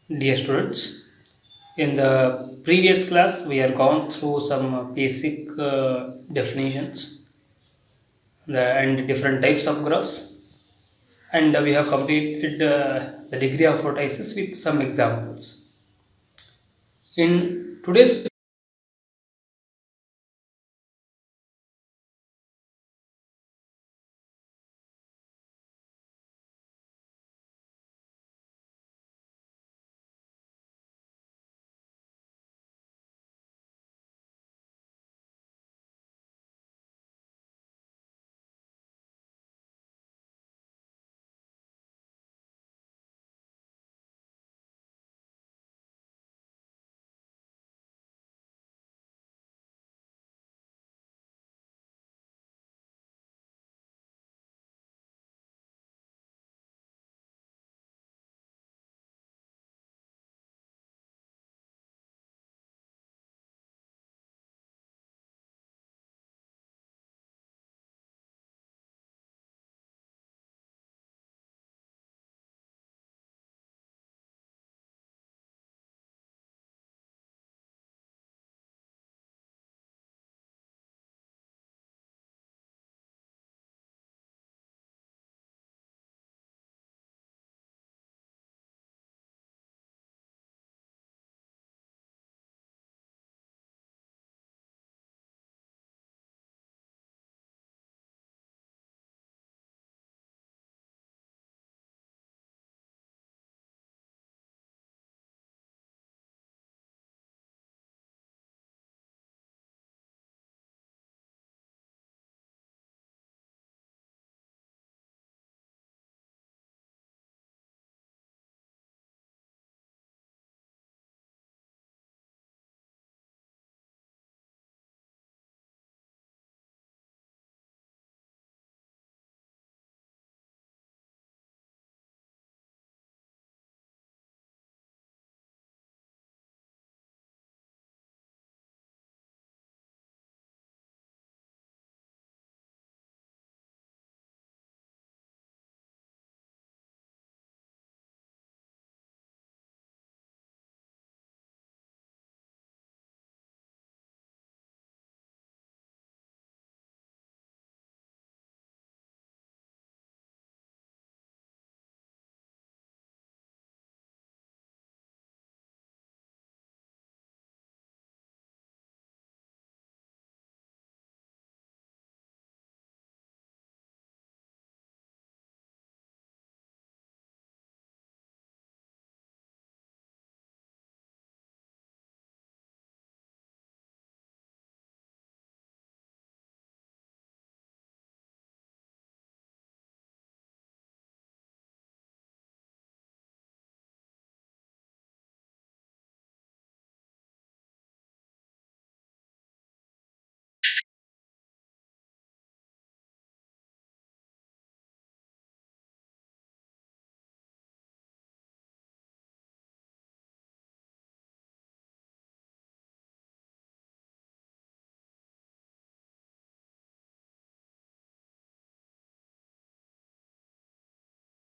Dear students, in the previous class we have gone through some basic definitions and different types of graphs, and we have completed the degree of vertices with some examples. In today's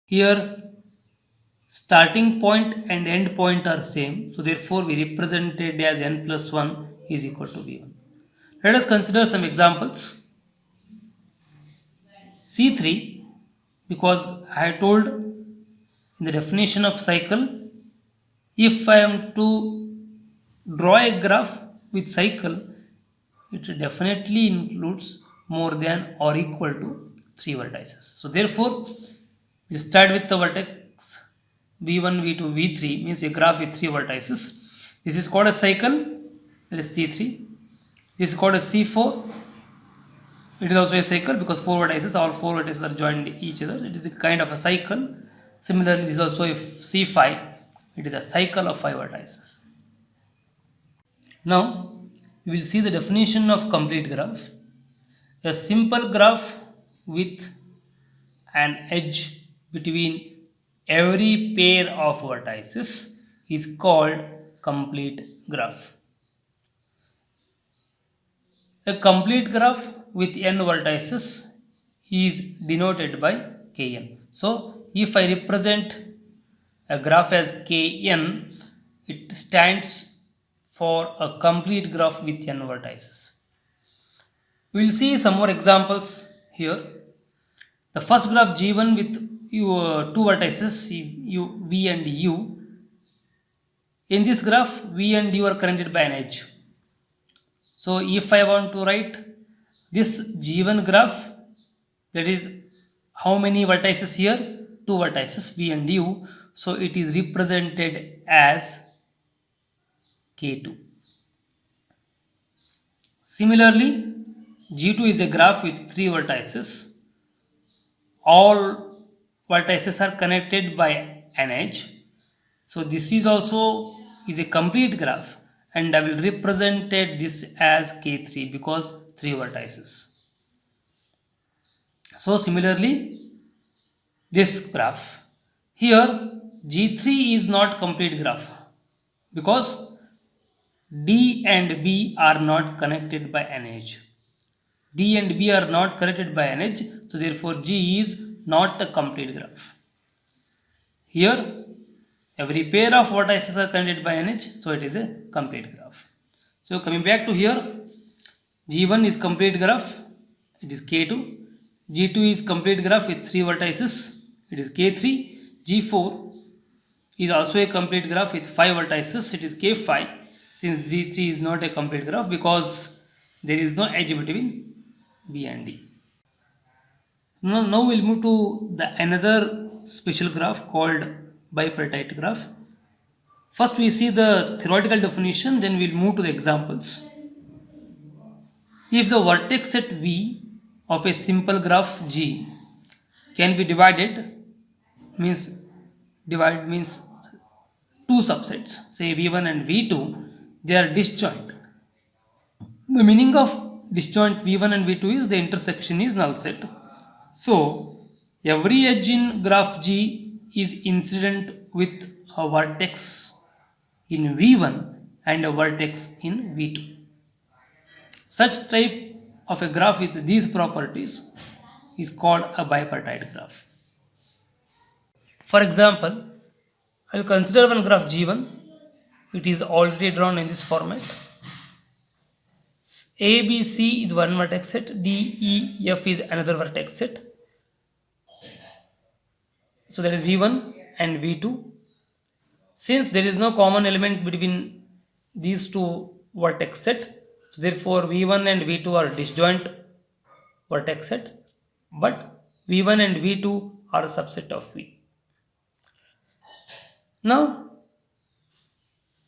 here starting point and end point are same, so therefore we represent it as n plus 1 is equal to v1. Let us consider some examples. C3, because I had told in the definition of cycle, if I am to draw a graph with cycle, it definitely includes more than or equal to 3 vertices. So therefore, we start with the vertex v1, v2, v3 means a graph with 3 vertices. This is called a cycle, that is C3. This is called a C4. It is also a cycle because 4 vertices, all 4 vertices are joined each other. It is a kind of a cycle. Similarly, this is also a C5. It is a cycle of 5 vertices. Now, we will see the definition of complete graph. A simple graph with an edge between every pair of vertices is called complete graph. A complete graph with n vertices is denoted by Kn. So, if I represent a graph as Kn, it stands for a complete graph with n vertices. We will see some more examples here. The first graph G1 with two vertices V and U. In this graph, V and U are connected by an edge. So if I want to write this G1 graph, that is how many vertices here? Two vertices V and U. So it is represented as K2. Similarly, G2 is a graph with three vertices. All vertices are connected by an edge. So this is also a complete graph, and I will represent this as K3 because three vertices. So similarly, this graph here G3 is not complete graph because D and B are not connected by an edge. D and B are not connected by an edge, so therefore G is not a complete graph. Here every pair of vertices are connected by an edge, so it is a complete graph. So coming back to here, G1 is complete graph, it is K2. G2 is complete graph with three vertices, it is K3. G4 is also a complete graph with five vertices, it is K5. Since G3 is not a complete graph because there is no edge between B and D. Now we'll move to another special graph called bipartite graph. First we see the theoretical definition, then we'll move to the examples. If the vertex set V of a simple graph G can be divided means two subsets, say V1 and V2, they are disjoint. The meaning of disjoint V1 and V2 is the intersection is null set. So every edge in graph G is incident with a vertex in V1 and a vertex in V2. Such type of a graph with these properties is called a bipartite graph. For example, I will consider one graph G1. It is already drawn in this format. ABC is one vertex set, DEF is another vertex set. So that is V1 and V2. Since there is no common element between these two vertex set, so therefore V1 and V2 are disjoint vertex set, but V1 and V2 are a subset of V. Now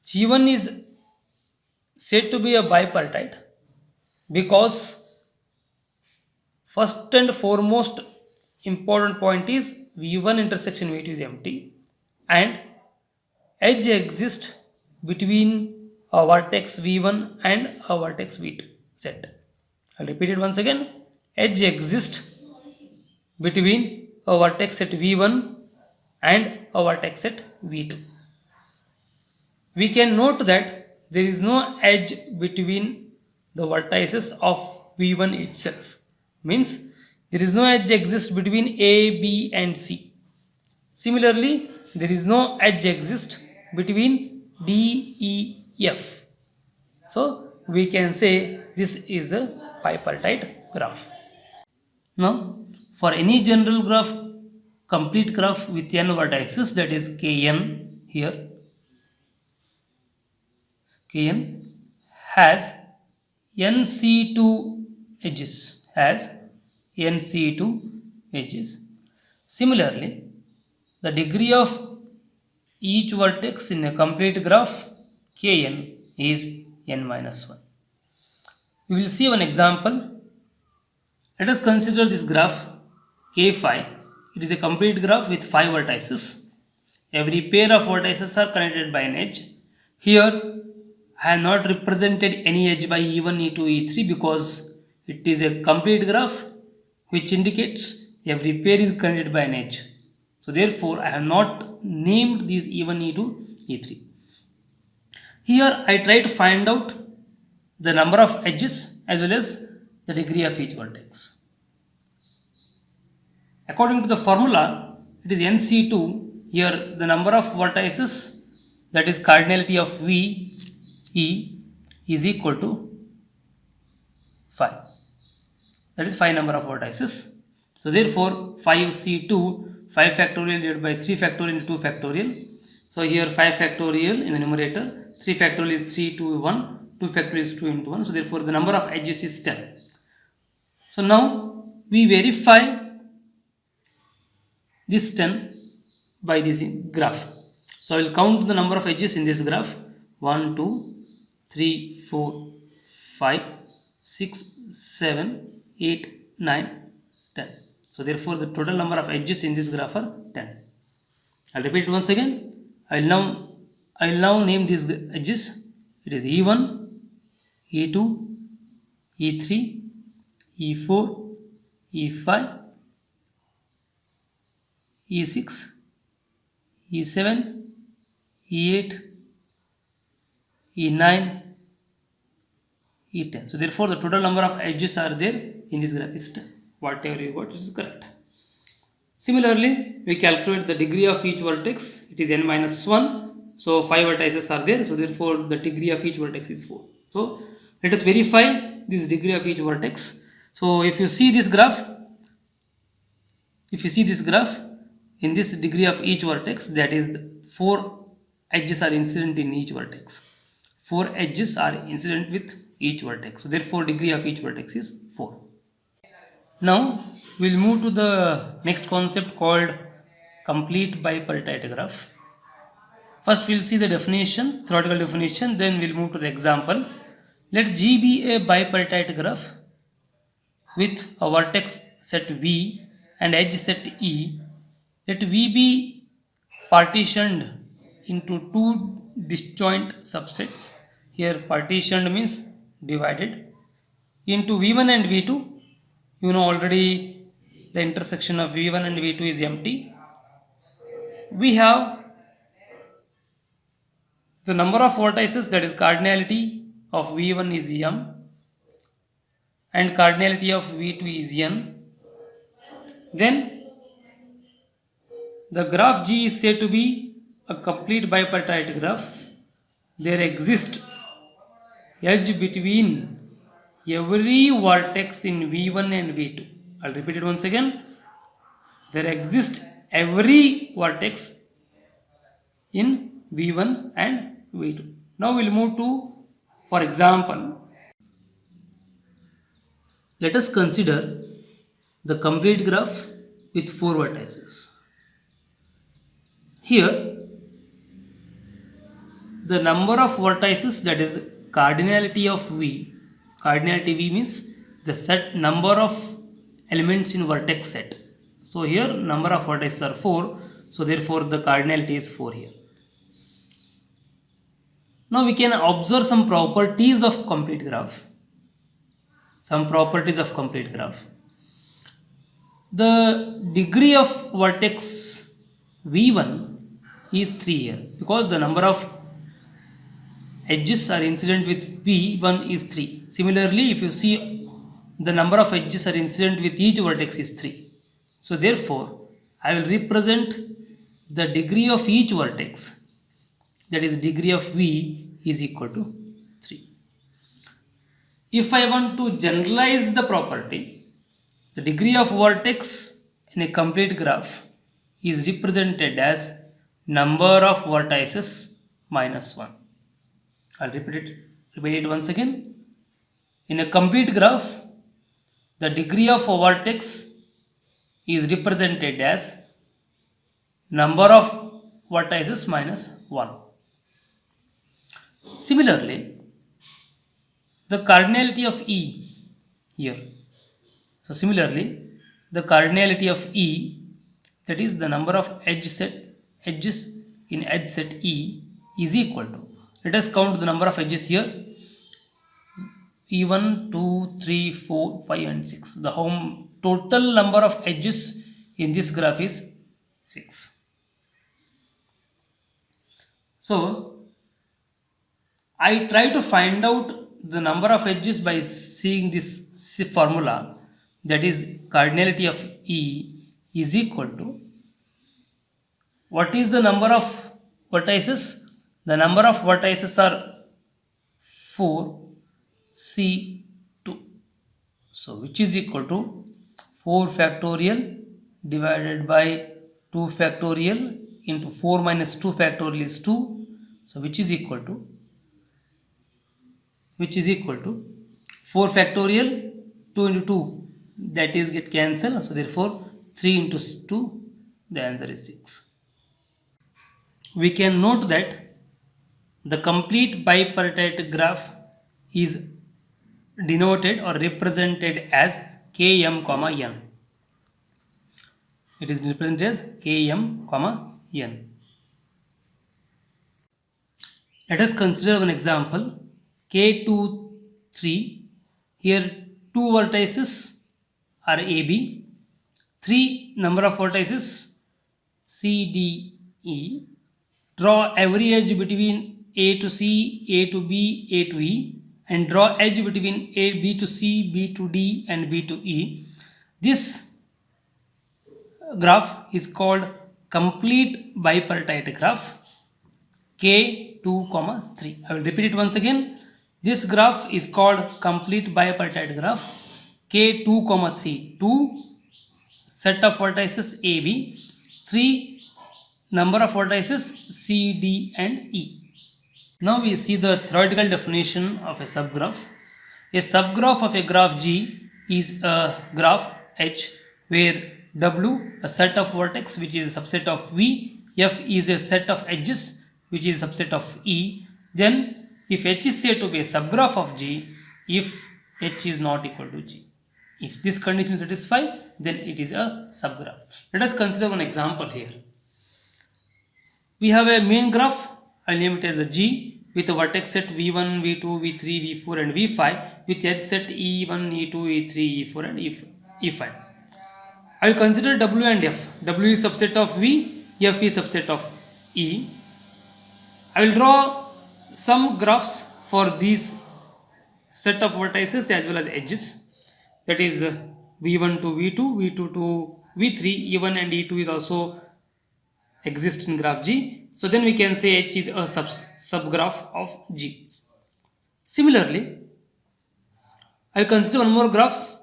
G1 is said to be a bipartite because first and foremost important point is V1 intersection V2 is empty and edge exists between a vertex V1 and a vertex V2 set. I'll repeat it once again. Edge exists between a vertex set V1 and a vertex set V2. We can note that there is no edge between the vertices of V1 itself. Means there is no edge exists between A, B and C. Similarly, there is no edge exists between D, E, F. So we can say this is a bipartite graph. Now for any general graph, complete graph with n vertices, that is Kn here, Kn has NC2 edges, Similarly, the degree of each vertex in a complete graph Kn is n minus 1. We will see one example. Let us consider this graph K5. It is a complete graph with 5 vertices. Every pair of vertices are connected by an edge. Here I have not represented any edge by E1, E2, E3 because it is a complete graph which indicates every pair is connected by an edge. So therefore I have not named these E1, E2, E3. Here I try to find out the number of edges as well as the degree of each vertex. According to the formula, it is NC2 here the number of vertices, that is cardinality of V E, is equal to 5. That is 5 number of vertices. So therefore 5C2, 5 factorial divided by 3 factorial into 2 factorial. So here 5 factorial in the numerator, 3 factorial is 3 to 1, 2 factorial is 2 into 1. So therefore the number of edges is 10. So now we verify this 10 by this graph. So I will count the number of edges in this graph. 1, 2, 3, 4, 5, 6, 7, 8, 9, 10. So therefore the total number of edges in this graph are 10. I'll repeat it once again. I'll now name these edges. It is E1, E2, E3, E4, E5, E6, E7, E8, E9, E10. So therefore the total number of edges are there in this graph is 10. Whatever you got is correct. Similarly, we calculate the degree of each vertex. It is n minus 1. So 5 vertices are there. So therefore the degree of each vertex is 4. So let us verify this degree of each vertex. So if you see this graph, in this degree of each vertex, that is 4 edges are incident in each vertex. 4 edges are incident with each vertex. So therefore degree of each vertex is 4. Now we'll move to the next concept called complete bipartite graph. First we'll see the definition, theoretical definition, then we'll move to the example. Let G be a bipartite graph with a vertex set V and edge set E. Let V be partitioned into 2 disjoint subsets. Here partitioned means divided into V1 and V2. You know already the intersection of V1 and V2 is empty. We have the number of vertices, that is cardinality of V1 is M and cardinality of V2 is N. Then the graph G is said to be a complete bipartite graph. There exists edge between every vertex in V1 and V2. I'll repeat it once again. There exists every vertex in V1 and V2. Now we'll move to, for example, let us consider the complete graph with 4 vertices. Here, the number of vertices, that is cardinality of V. Cardinality V means the set number of elements in vertex set. So here number of vertices are 4. So therefore the cardinality is 4 here. Now we can observe some properties of complete graph. The degree of vertex V1 is 3 here because the number of edges are incident with V1 is 3. Similarly, if you see the number of edges are incident with each vertex is 3. So therefore, I will represent the degree of each vertex, that is degree of V is equal to 3. If I want to generalize the property, the degree of vertex in a complete graph is represented as number of vertices minus 1. I'll repeat it once again. In a complete graph, the degree of a vertex is represented as number of vertices minus 1. Similarly, the cardinality of E here. So similarly, the cardinality of E, that is the number of edges in edge set E, is equal to, let us count the number of edges here. E1, 2, 3, 4, 5 and 6. The total number of edges in this graph is 6. So I try to find out the number of edges by seeing this formula, that is cardinality of E is equal to what is the number of vertices? The number of vertices are 4 C2. So which is equal to 4 factorial divided by 2 factorial into 4 minus 2 factorial is 2. So which is equal to 4 factorial 2 into 2, that is get cancelled. So therefore 3 into 2, the answer is 6. We can note that the complete bipartite graph is denoted or represented as Km, n. It is represented as Km, n. Let us consider one example. K2, 3. Here 2 vertices are AB. 3 number of vertices C, D, E. Draw every edge between A to C, A to B, A to E, and draw edge between A, B to C, B to D, and B to E. This graph is called complete bipartite graph K2, 3. I will repeat it once again. This graph is called complete bipartite graph K2, 3. 2 set of vertices AB, 3 number of vertices C, D, and E. Now we see the theoretical definition of a subgraph. A subgraph of a graph G is a graph H where W, a set of vertex which is a subset of V, F is a set of edges which is a subset of E. Then if H is said to be a subgraph of G if H is not equal to G. If this condition is satisfied, then it is a subgraph. Let us consider one example here. We have a main graph, I will name it as a G, with a vertex set V1, V2, V3, V4 and V5 with edge set E1, E2, E3, E4 and E5. I will consider W and F. W is subset of V, F is subset of E. I will draw some graphs for these set of vertices as well as edges. That is V1 to V2, V2 to V3, E1 and E2 is also exist in graph G. So then we can say H is a subgraph of G. Similarly, I will consider one more graph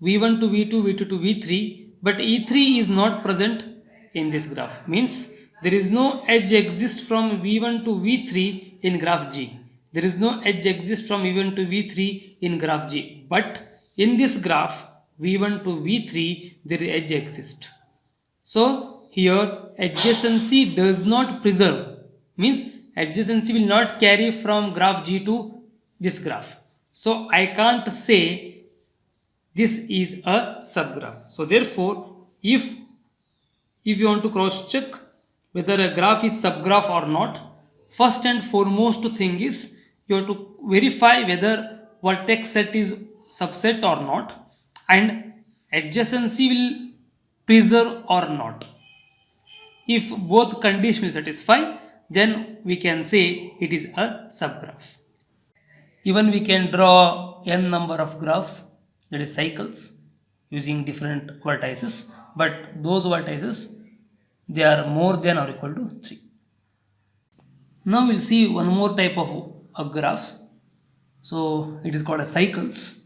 V1 to V2, V2 to V3, but E3 is not present in this graph. Means there is no edge exist from V1 to V3 in graph G. There is no edge exist from V1 to V3 in graph G. But in this graph V1 to V3 there is edge exists. So here adjacency does not preserve, means adjacency will not carry from graph G to this graph. So I can't say this is a subgraph. So therefore, if you want to cross check whether a graph is subgraph or not, first and foremost thing is you have to verify whether vertex set is subset or not and adjacency will preserve or not. If both conditions satisfy, then we can say it is a subgraph. Even we can draw n number of graphs, that is cycles, using different vertices, but those vertices they are more than or equal to 3. Now we'll see one more type of graphs. So it is called as cycles.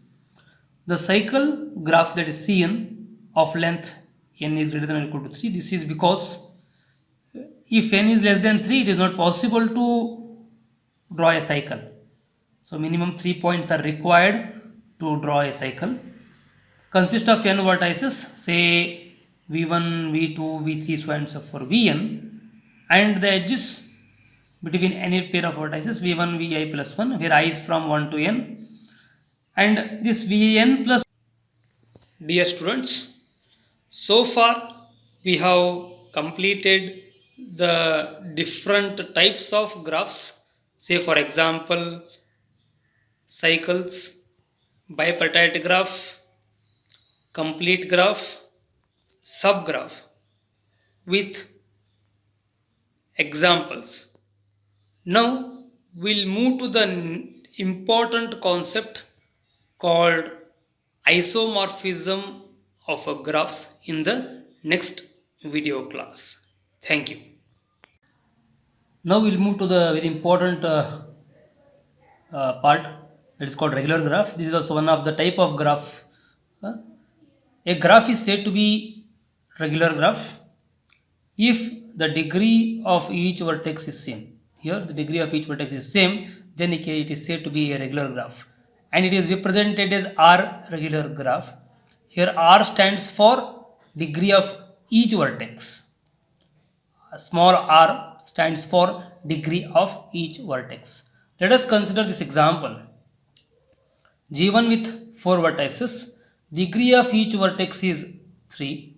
The cycle graph, that is Cn of length n is greater than or equal to 3. This is because if n is less than 3, it is not possible to draw a cycle. So minimum 3 points are required to draw a cycle. Consists of n vertices, say v1, v2, v3, so and so for vn, and the edges between any pair of vertices v1, vi plus 1, where I is from 1 to n, and this vn plus. Dear students, so far we have completed the different types of graphs, say for example cycles, bipartite graph, complete graph, subgraph with examples. Now we'll move to the important concept called isomorphism of graphs in the next video class. Thank you. Now we'll move to the very important part, that is called regular graph. This is also one of the type of graph. Uh, a graph is said to be regular graph if the degree of each vertex is same. Here the degree of each vertex is same, then it is said to be a regular graph, and it is represented as R regular graph. Here R stands for degree of each vertex. A small r stands for degree of each vertex. Let us consider this example. G1 with 4 vertices, degree of each vertex is 3.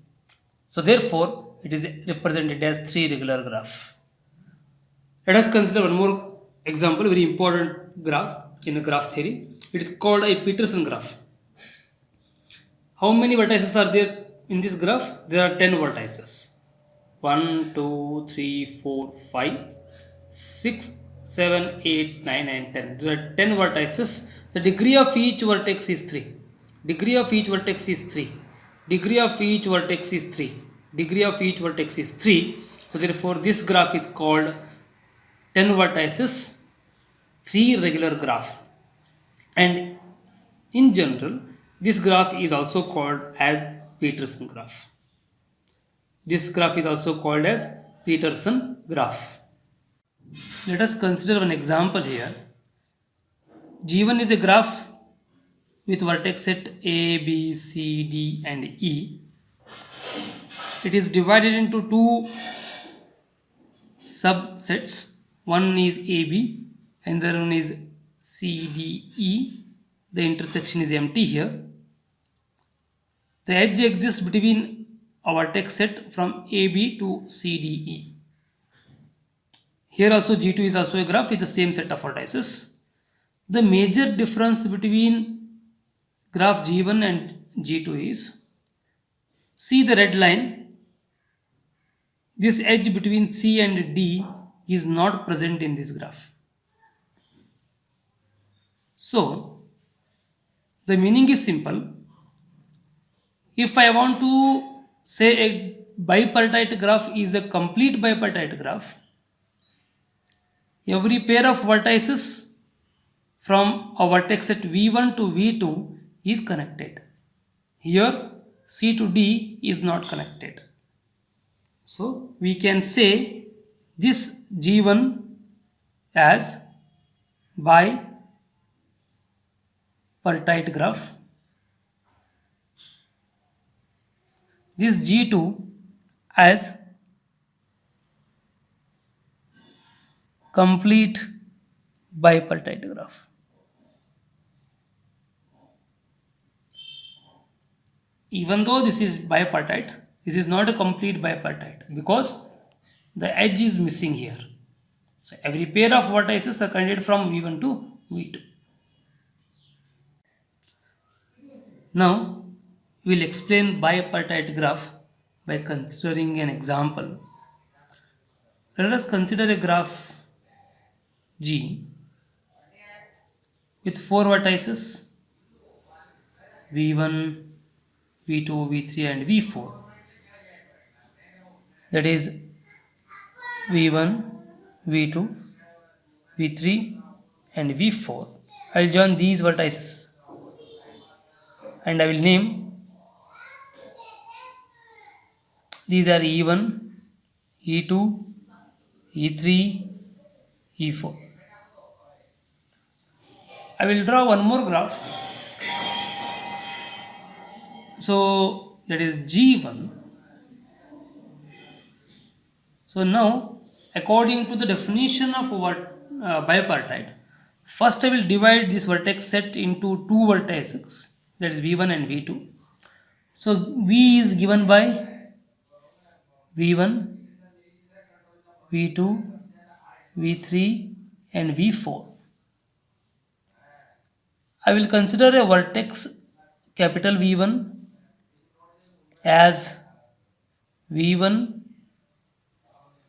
So therefore, it is represented as 3 regular graph. Let us consider one more example, very important graph in graph theory. It is called a Peterson graph. How many vertices are there in this graph? There are 10 vertices. 1, 2, 3, 4, 5, 6, 7, 8, 9 and 10. There are 10 vertices. The degree of each vertex is 3. Degree of each vertex is 3. Degree of each vertex is 3. Degree of each vertex is 3. So therefore this graph is called 10 vertices, 3 regular graph. And in general, this graph is also called as Peterson graph. This graph is also called as Peterson graph. Let us consider one example here. G1 is a graph with vertex set A, B, C, D and E. It is divided into 2 subsets. One is AB and the other one is CDE. The intersection is empty here. The edge exists between a vertex set from AB to CDE. Here also G2 is also a graph with the same set of vertices. The major difference between graph G1 and G2 is, see the red line, this edge between C and D is not present in this graph. So the meaning is simple. If I want to say a bipartite graph is a complete bipartite graph, every pair of vertices from a vertex set V1 to V2 is connected. Here C to D is not connected. So we can say this G1 as bipartite graph, this G2 as complete bipartite graph. Even though this is bipartite, this is not a complete bipartite because the edge is missing here. So every pair of vertices are connected from V1 to V2. Now we will explain bipartite graph by considering an example. Let us consider a graph G with 4 vertices V1, V2, V3 and V4. That is V1, V2, V3 and V4. I will join these vertices and I will name these are E1, E2, E3, E4. I will draw one more graph. So that is G1. So now according to the definition of bipartite, first I will divide this vertex set into 2 vertices, that is V1 and V2. So V is given by V1, V2, V3 and V4. I will consider a vertex capital V1 as V1,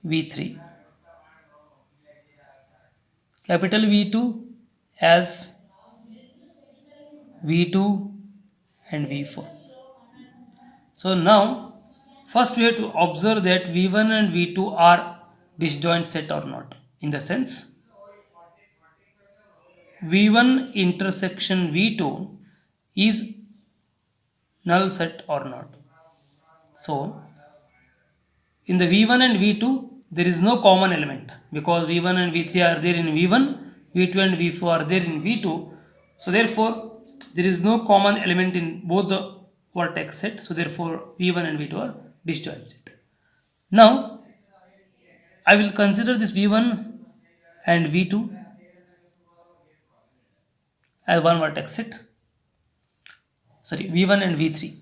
V3, capital V2 as V2 and V4. So now First we have to observe that V1 and V2 are disjoint set or not. In the sense, V1 intersection V2 is null set or not. So in the V1 and V2 there is no common element, because V1 and V3 are there in V1, V2 and V4 are there in V2. So therefore there is no common element in both the vertex set. So therefore V1 and V2 are disjoint set. Now I will consider this V1 and V2 as one vertex set. Sorry, V1 and V3.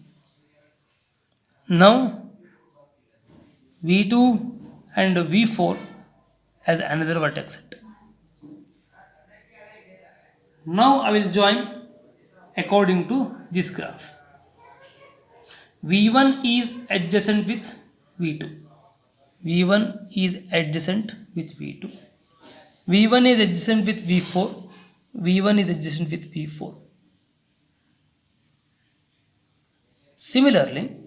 Now V2 and V4 as another vertex set. Now I will join according to this graph. V1 is adjacent with V2. V1 is adjacent with V2. V1 is adjacent with V4. V1 is adjacent with V4. Similarly,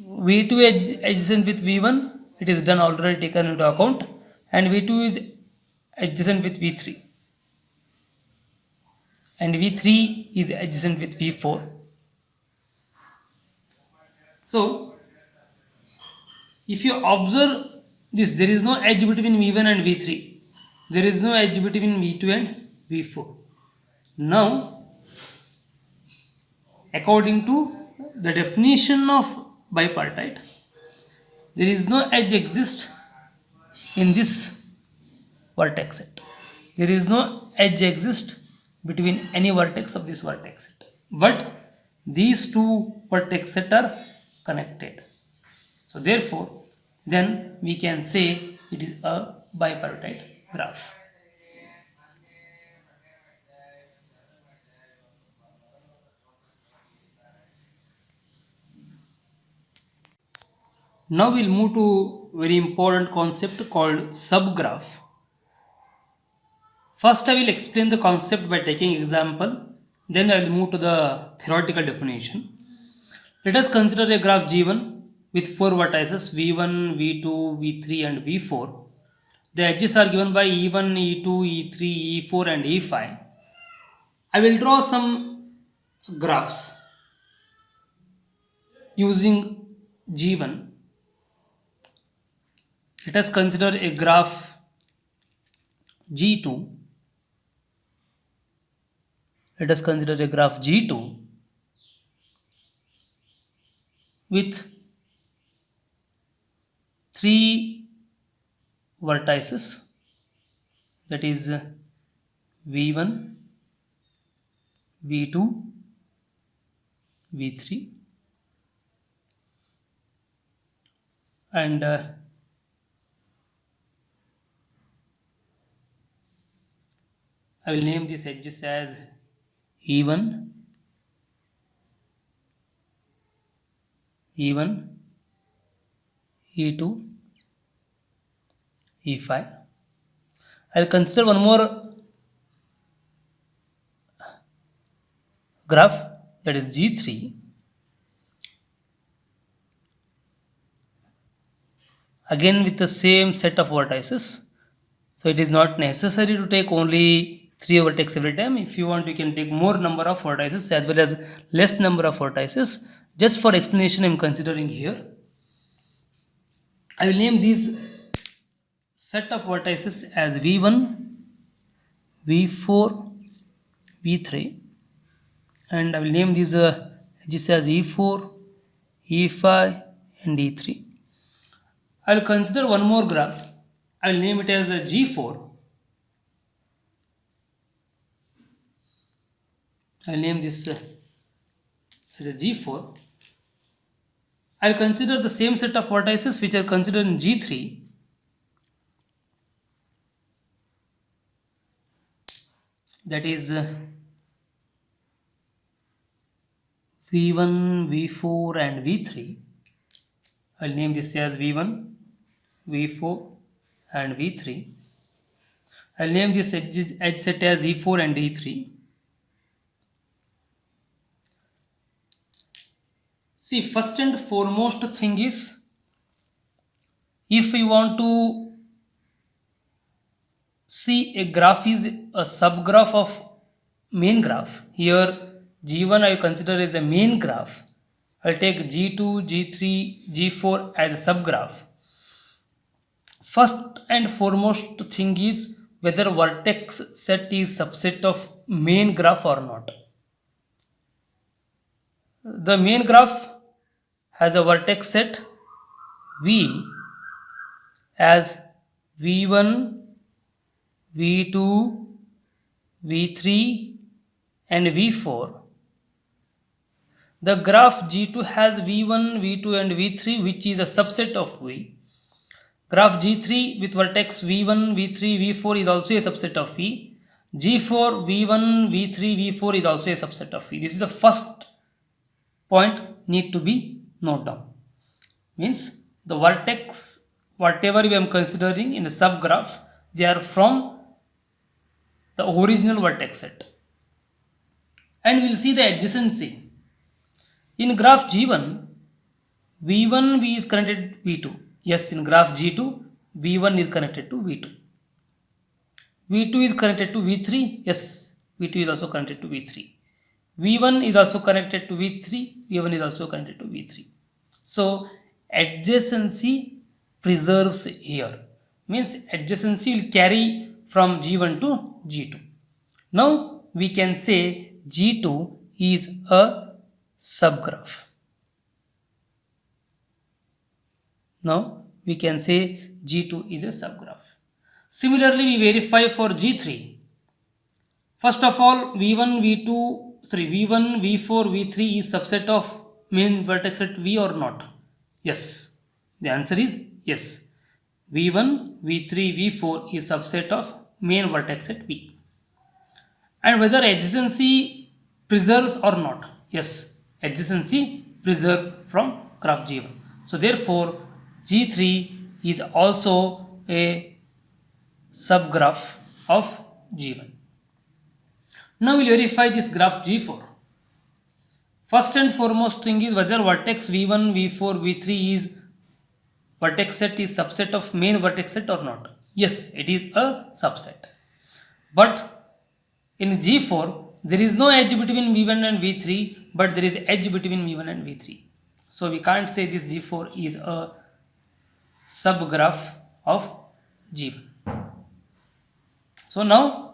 V2 is adjacent with V1, it is done already taken into account, and V2 is adjacent with V3, and V3 is adjacent with V4. So if you observe this, there is no edge between V1 and V3, there is no edge between V2 and V4. Now according to the definition of bipartite, there is no edge exist in this vertex set. There is no edge exist between any vertex of this vertex set, but these two vertex set are connected. So therefore then we can say it is a bipartite graph. Now we'll move to very important concept called subgraph. First I will explain the concept by taking example, then I will move to the theoretical definition. Let us consider a graph G1 with 4 vertices V1, V2, V3 and V4. The edges are given by E1, E2, E3, E4 and E5. I will draw some graphs using G1. Let us consider a graph G2. Let us consider a graph G2 with 3 vertices, that is V1, V2, V3, and I will name these edges as E1, E1, E2, E5. I will consider one more graph, that is G3. Again with the same set of vertices. So it is not necessary to take only 3 vertex every time. If you want, you can take more number of vertices as well as less number of vertices. Just for explanation, I am considering here. I will name these set of vertices as V1, V4, V3, and I will name these edges as E4, E5 and E3. I will consider one more graph. I will name it as a G4. I will name this as a G4. I will consider the same set of vertices which are considered in G3. That is V1, V4 and V3. I will name this as V1, V4 and V3. I will name this edge set as E4 and E3. See, first and foremost thing is, if we want to see a graph is a subgraph of main graph. Here G1 I consider as a main graph. I'll take G2, G3, G4 as a subgraph. First and foremost thing is whether vertex set is subset of main graph or not. The main graph has a vertex set V as V1, V2, V3 and V4. The graph G2 has V1, V2 and V3 which is a subset of V. Graph G3 with vertex V1, V3, V4 is also a subset of V. G4, V1, V3, V4 is also a subset of V. This is the first point need to be noted down. Means the vertex, whatever we am considering in the subgraph, they are from the original vertex set. And we will see the adjacency. In graph G1, V1 V is connected to V2. Yes, in graph G2, V1 is connected to V2. V2 is connected to V3. Yes, V2 is also connected to V3. V1 is also connected to V3. V1 is also connected to V3. So, adjacency preserves here. Means adjacency will carry from G1 to G2. Now, we can say G2 is a subgraph. Now, we can say G2 is a subgraph. Similarly, we verify for G3. First of all, V1, V4, V3 is subset of main vertex set V or not? Yes. The answer is yes. V1, V3, V4 is subset of main vertex set V. And whether adjacency preserves or not? Yes. Adjacency preserved from graph G1. So therefore, G3 is also a subgraph of G1. Now we'll verify this graph G4. First and foremost thing is whether vertex V1, V4, V3 is vertex set is subset of main vertex set or not. Yes, it is a subset. But in G4, there is no edge between V1 and V3, but there is edge between V1 and V3. So we can't say this G4 is a subgraph of G1. So now